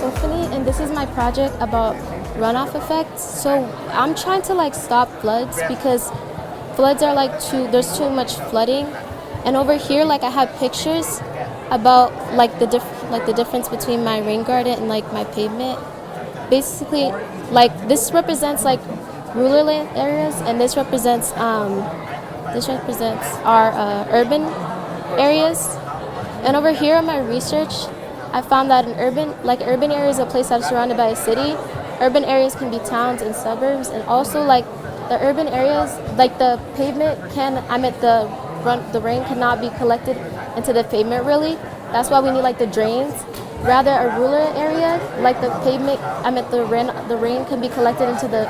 Tiffany, and this is my project about runoff effects. So I'm trying to stop floods because floods are there's too much flooding. And over here, I have pictures about the difference between my rain garden and my pavement. Basically, this represents rural land areas, and this represents our urban areas. And over here in my research, I found that an urban area is a place that is surrounded by a city. Urban areas can be towns and suburbs, and also the urban areas, the pavement the rain cannot be collected into the pavement really. That's why we need the drains. Rather a rural area, the pavement, the rain can be collected into the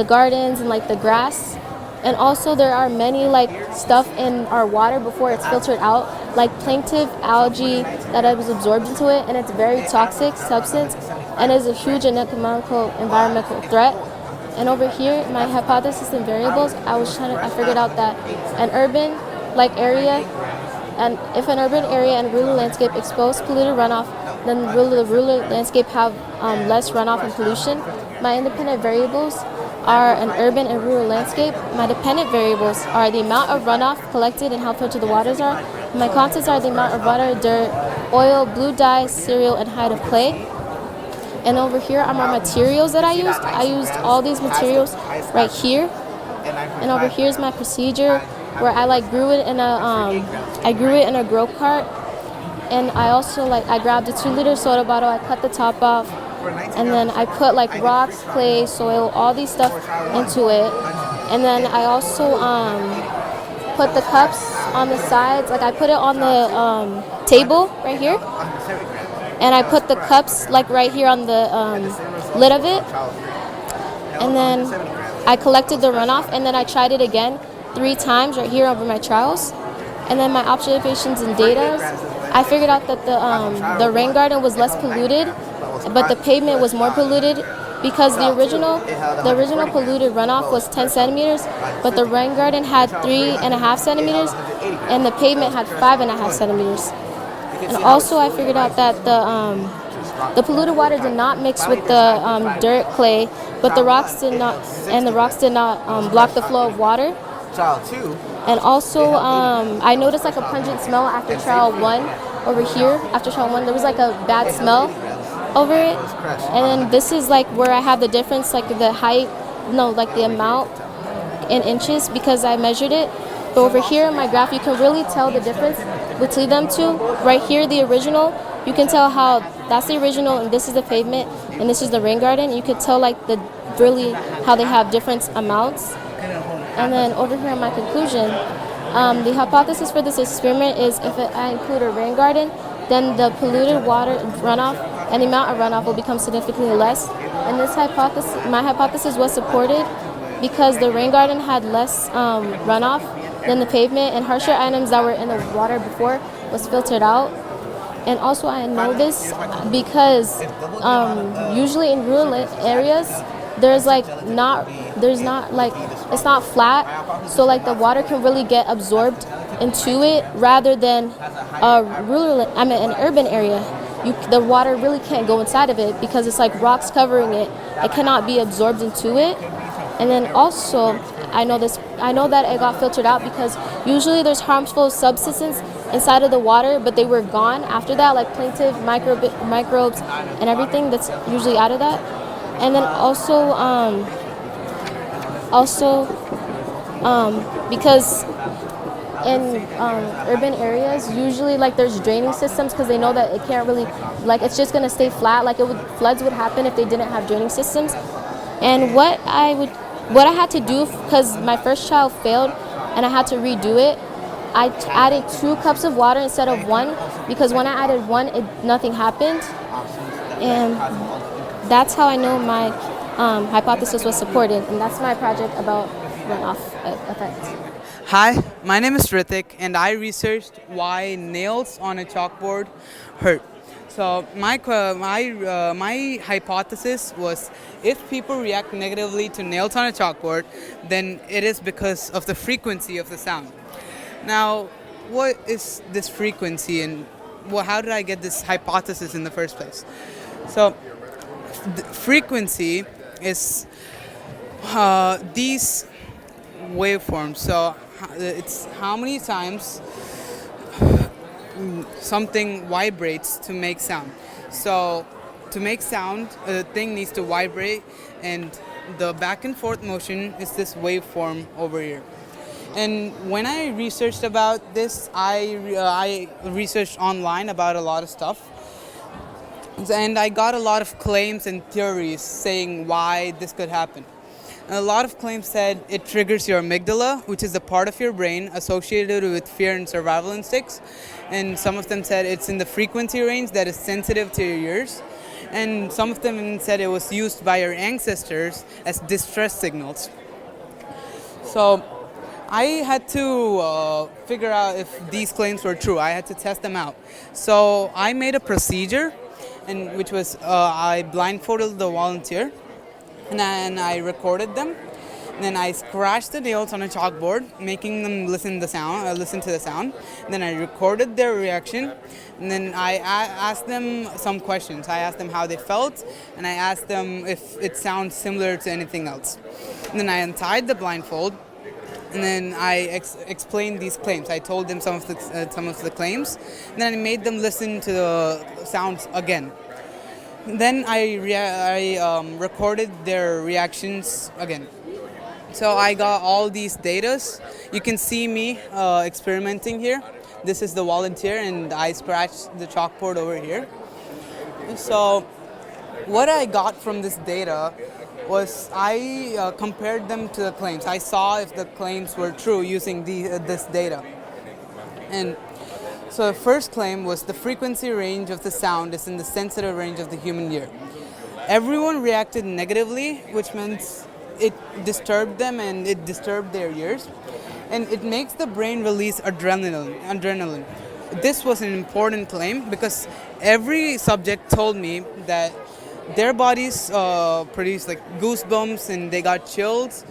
gardens and the grass. And also there are many stuff in our water before it's filtered out, plankton, algae that was absorbed into it, and it's a very toxic substance and is a huge and economical environmental threat. And over here, my hypothesis and variables, I figured out that an urban area, and if an urban area and rural landscape expose polluted runoff, then the rural landscape have less runoff and pollution. My independent variables are an urban and rural landscape. My dependent variables are the amount of runoff collected and how filtered the waters are. My constants are the amount of water, dirt, oil, blue dye, cereal, and height of clay. And over here are my materials that I used. I used all these materials right here. And over here is my procedure where I grew it in a grow cart. And I also I grabbed a 2-liter soda bottle. I cut the top off, and then I put rocks, clay, soil, all these stuff into it. And then I also put the cups on the sides. I put it on the table right here, and I put the cups right here on the lid of it. And then I collected the runoff, and then I tried it again 3 times right here over my trials. And then my observations and data, I figured out that the rain garden was less polluted, but the pavement was more polluted because the original polluted runoff was 10 centimeters, but the rain garden had 3.5 centimeters, and the pavement had 5.5 centimeters. And also I figured out that the polluted water did not mix with the dirt, clay, but the rocks did not block the flow of water. And also, I noticed a pungent smell after trial 1 over here. After trial 1, there was a bad smell over it. And then this is where I have the difference, the height, the amount in inches because I measured it. But over here in my graph, you can really tell the difference between them two. Right here, the original, you can tell how that's the original and this is the pavement and this is the rain garden. You can tell how they have different amounts. And then over here in my conclusion, the hypothesis for this experiment is if I include a rain garden, then the polluted water runoff and the amount of runoff will become significantly less. And my hypothesis was supported because the rain garden had less runoff than the pavement, and harsher items that were in the water before was filtered out. And also I know this because usually in rural areas, it's not flat, so the water can really get absorbed into it rather than an urban area. The water really can't go inside of it because it's rocks covering it. It cannot be absorbed into it. And then also I know that it got filtered out because usually there's harmful substances inside of the water, but they were gone after that, plankton, microbes, and everything that's usually out of that. And then because in urban areas, usually there's draining systems because they know that it can't really, it's just gonna stay flat. Floods would happen if they didn't have draining systems. And what I had to do, because my first trial failed and I had to redo it, I added 2 cups of water instead of 1 because when I added 1, nothing happened. And that's how I know my hypothesis was supported, and that's my project about runoff effect. Hi, my name is Ritik, and I researched why nails on a chalkboard hurt. So my hypothesis was if people react negatively to nails on a chalkboard, then it is because of the frequency of the sound. Now, what is this frequency, and how did I get this hypothesis in the first place? So the frequency is these waveforms. So it's how many times something vibrates to make sound. So to make sound, a thing needs to vibrate, and the back and forth motion is this waveform over here. And when I researched about this, I researched online about a lot of stuff, and I got a lot of claims and theories saying why this could happen. And a lot of claims said it triggers your amygdala, which is the part of your brain associated with fear and survival instincts. And some of them said it's in the frequency range that is sensitive to your ears. And some of them said it was used by your ancestors as distress signals. So I had to figure out if these claims were true. I had to test them out. So I made a procedure, and which was I blindfolded the volunteer, and then I recorded them. And then I scratched the nails on a chalkboard, making them listen to the sound. And then I recorded their reaction, and then I asked them some questions. I asked them how they felt, and I asked them if it sounds similar to anything else. And then I untied the blindfold, and then I explained these claims. I told them some of the claims, and then I made them listen to the sounds again. Then I recorded their reactions again. So I got all these datas. You can see me experimenting here. This is the volunteer, and I scratched the chalkboard over here. So what I got from this data was I compared them to the claims. I saw if the claims were true using this data. And so the first claim was the frequency range of the sound is in the sensitive range of the human ear. Everyone reacted negatively, which means it disturbed them and it disturbed their ears. And it makes the brain release adrenaline. This was an important claim because every subject told me that their bodies produced like goosebumps and they got chills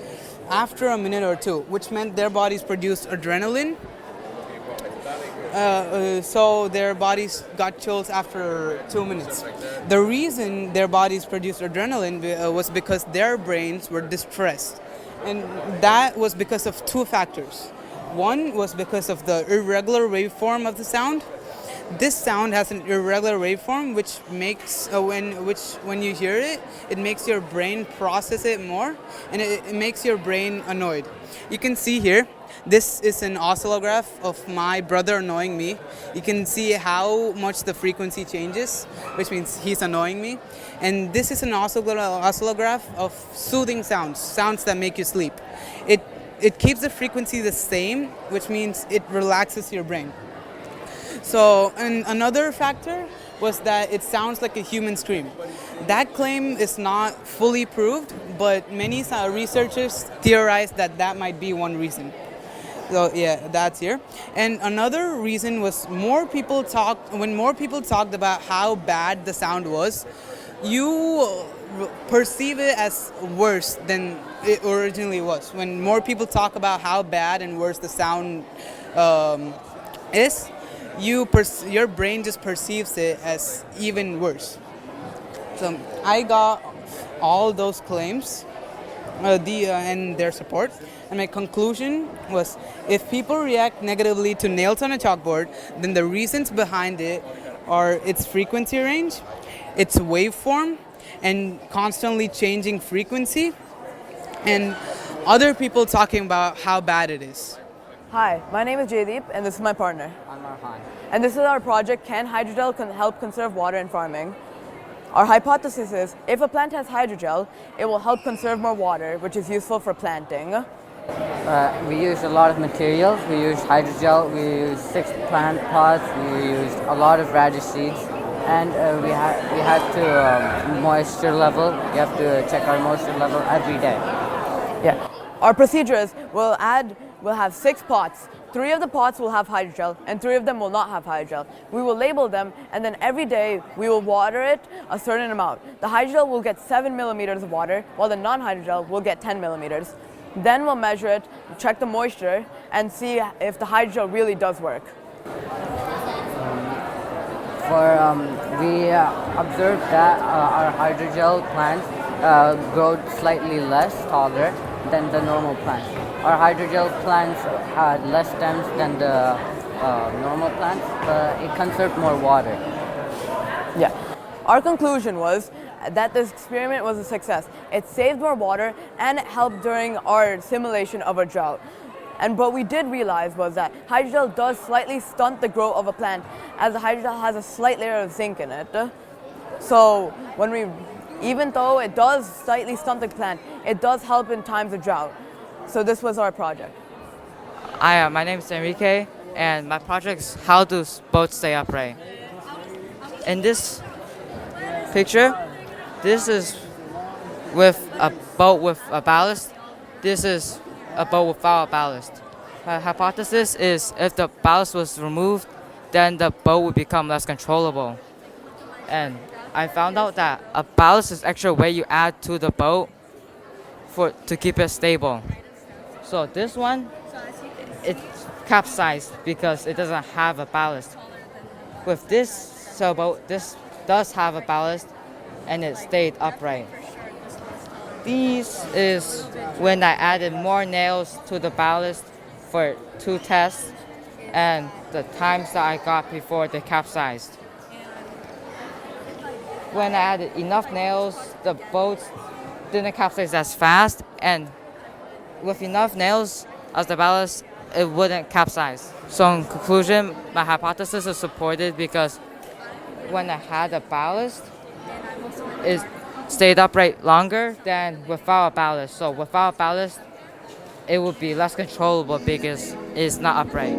after a minute or two, which meant their bodies produced adrenaline. So their bodies got chills after 2 minutes. The reason their bodies produced adrenaline was because their brains were distressed. And that was because of two factors. One was because of the irregular waveform of the sound. This sound has an irregular waveform, which makes when you hear it, it makes your brain process it more, and it makes your brain annoyed. You can see here, this is an oscillograph of my brother annoying me. You can see how much the frequency changes, which means he's annoying me. And this is an oscillograph of soothing sounds that make you sleep. It keeps the frequency the same, which means it relaxes your brain. So, and another factor was that it sounds like a human scream. That claim is not fully proved, but many researchers theorize that that might be one reason. So yeah, that's here. And another reason was when more people talked about how bad the sound was, you perceive it as worse than it originally was. When more people talk about how bad and worse the sound is, your brain just perceives it as even worse. So I got all those claims and their support, and my conclusion was if people react negatively to nails on a chalkboard, then the reasons behind it are its frequency range, its waveform, and constantly changing frequency, and other people talking about how bad it is. Hi, my name is Jaydeep, and this is my partner. I'm Arhan. And this is our project, Can Hydrogel Help Conserve Water in Farming? Our hypothesis is, if a plant has hydrogel, it will help conserve more water, which is useful for planting. We used a lot of materials. We used hydrogel, we used 6 plant pots, we used a lot of radish seeds, and we had to moisture level. You have to check our moisture level every day. Yeah. Our procedure is, we'll have 6 pots. 3 of the pots will have hydrogel, and 3 of them will not have hydrogel. We will label them, and then every day we will water it a certain amount. The hydrogel will get 7 millimeters of water, while the non-hydrogel will get 10 millimeters. Then we'll measure it, check the moisture, and see if the hydrogel really does work. We observed that our hydrogel plants grow slightly less taller than the normal plants. Our hydrogel plants had less stems than the normal plants, but it conserved more water. Yeah. Our conclusion was that this experiment was a success. It saved more water and it helped during our simulation of a drought. And what we did realize was that hydrogel does slightly stunt the growth of a plant, as the hydrogel has a slight layer of zinc in it. So even though it does slightly stunt the plant, it does help in times of drought. So this was our project. My name is Enrique, and my project is how do boats stay upright. In this picture, this is with a boat with a ballast. This is a boat without a ballast. My hypothesis is if the ballast was removed, then the boat would become less controllable. And I found out that a ballast is extra weight you add to the boat to keep it stable. So this one, it's capsized because it doesn't have a ballast. With this sailboat, this does have a ballast and it stayed upright. These is when I added more nails to the ballast for 2 tests and the times that I got before they capsized. When I added enough nails, the boats didn't capsize as fast, and with enough nails as the ballast, it wouldn't capsize. So in conclusion, my hypothesis is supported because when I had a ballast, it stayed upright longer than without a ballast. So without a ballast, it would be less controllable because it's not upright.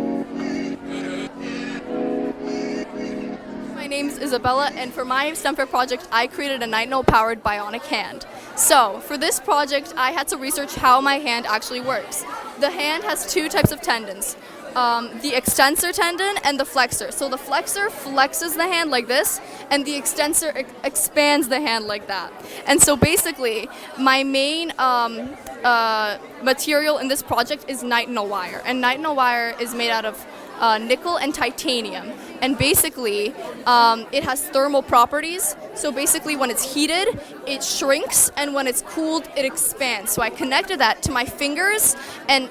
My name's Isabella, and for my STEM Fair project, I created a Nitinol-powered bionic hand. So, for this project, I had to research how my hand actually works. The hand has 2 types of tendons, the extensor tendon and the flexor. So the flexor flexes the hand like this, and the extensor expands the hand like that. And so basically, my main material in this project is nitinol wire, and nitinol wire is made out of nickel and titanium, and basically it has thermal properties. So basically when it's heated it shrinks, and when it's cooled it expands. So I connected that to my fingers and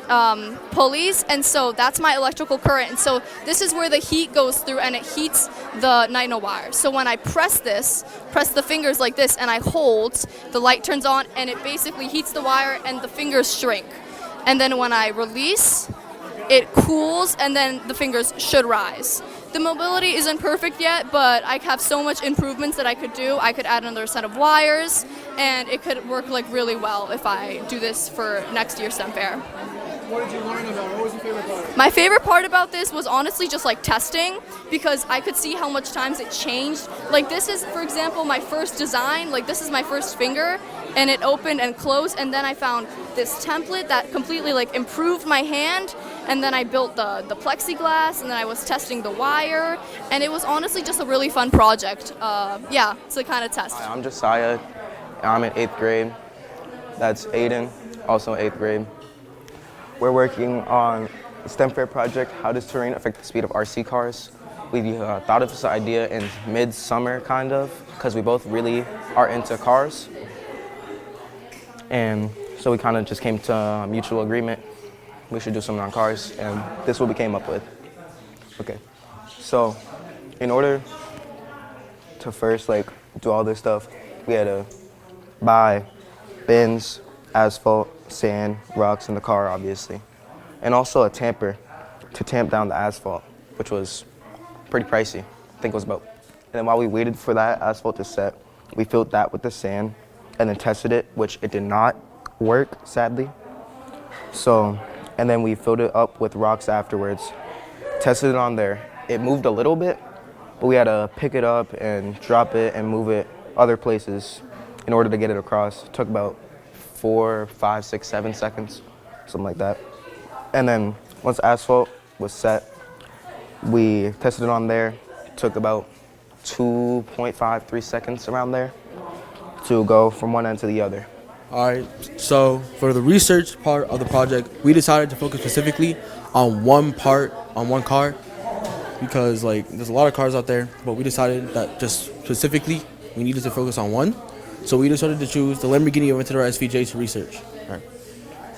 pulleys, and so that's my electrical current. And so this is where the heat goes through and it heats the nitinol wire. So when I press the fingers like this and I hold, the light turns on and it basically heats the wire and the fingers shrink. And then when I release, it cools, and then the fingers should rise. The mobility isn't perfect yet, but I have so much improvements that I could do. I could add another set of wires, and it could work like really well if I do this for next year's STEM Fair. What did you learn about? What was your favorite part? My favorite part about this was honestly just like testing, because I could see how much times it changed. Like this is, for example, my first design. Like this is my first finger, and it opened and closed, and then I found this template that completely like improved my hand, and then I built the plexiglass, and then I was testing the wire, and it was honestly just a really fun project. Yeah, to kind of test. Hi, I'm Josiah, and I'm in 8th grade. That's Aiden, also in 8th grade. We're working on a STEM Fair project, how does terrain affect the speed of RC cars? We thought of this idea in mid-summer, kind of, because we both really are into cars. And so we kind of just came to a mutual agreement. We should do something on cars, and this is what we came up with. Okay, so in order to first do all this stuff, we had to buy bins, asphalt, sand, rocks in the car, obviously, and also a tamper to tamp down the asphalt, which was pretty pricey. I think it was about. And then while we waited for that asphalt to set, we filled that with the sand and then tested it, which it did not work, sadly. So, and then we filled it up with rocks afterwards, tested it on there. It moved a little bit, but we had to pick it up and drop it and move it other places in order to get it across. It took about 4, 5, 6, 7 seconds, something like that. And then once asphalt was set, we tested it on there. It took about 2.5, 3 seconds around there to go from one end to the other. All right, so for the research part of the project, we decided to focus specifically on one part, on one car. because like there's a lot of cars out there, but we decided that just specifically we needed to focus on one. So we decided to choose the Lamborghini Aventador SVJ to research. All right.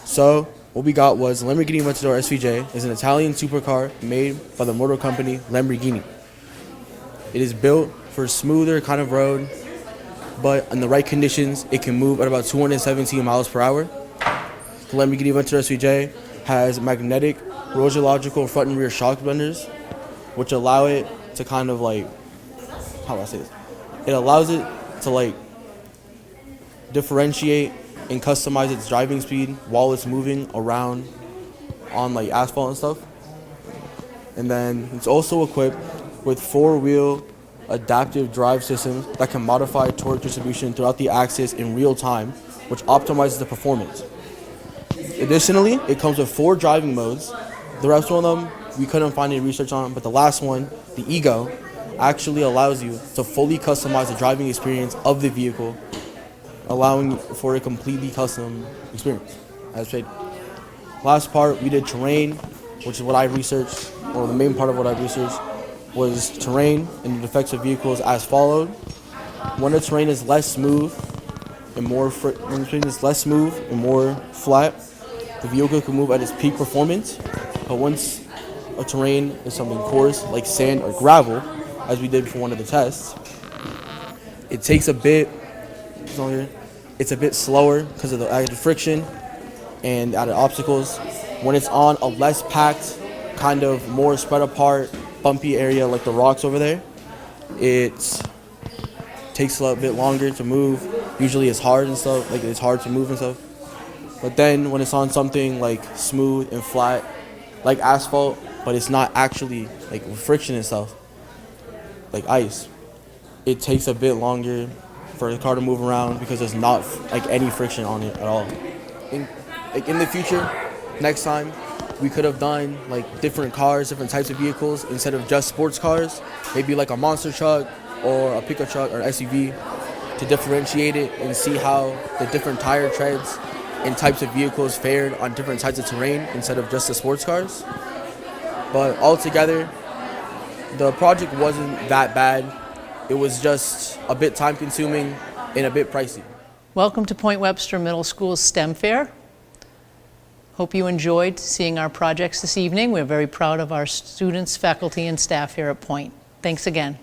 So what we got was the Lamborghini Aventador SVJ is an Italian supercar made by the motor company Lamborghini. It is built for a smoother kind of road, but in the right conditions, it can move at about 217 miles per hour. The Lamborghini Aventador SVJ has magnetic radiological front and rear shock blenders, which allow it to kind of like, how do I say this? It allows it to like differentiate and customize its driving speed while it's moving around on like asphalt and stuff. And then it's also equipped with 4-wheel adaptive drive systems that can modify torque distribution throughout the axis in real time, which optimizes the performance. Additionally, it comes with 4 driving modes. The rest of them we couldn't find any research on, but the last one, the Ego, actually allows you to fully customize the driving experience of the vehicle, allowing for a completely custom experience. As said, last part we did terrain, which is what I researched, or the main part of what I researched was terrain and the effects of vehicles as followed. When the terrain is less smooth and more flat, the vehicle can move at its peak performance. But once a terrain is something coarse like sand or gravel, as we did for one of the tests, it takes a bit. It's a bit slower because of the added friction and added obstacles. When it's on a less packed, kind of more spread apart, bumpy area like the rocks over there, it takes a bit longer to move. Usually it's hard and stuff, like it's hard to move and stuff. But then when it's on something like smooth and flat, like asphalt, but it's not actually like with friction and stuff, like ice, it takes a bit longer for the car to move around because there's not like any friction on it at all. In the future, next time, we could have done like different cars, different types of vehicles instead of just sports cars, maybe like a monster truck or a pickup truck or SUV, to differentiate it and see how the different tire treads and types of vehicles fared on different types of terrain instead of just the sports cars. But altogether, the project wasn't that bad. It was just a bit time consuming and a bit pricey. Welcome to Point Webster Middle School's STEM Fair. Hope you enjoyed seeing our projects this evening. We're very proud of our students, faculty, and staff here at Point. Thanks again.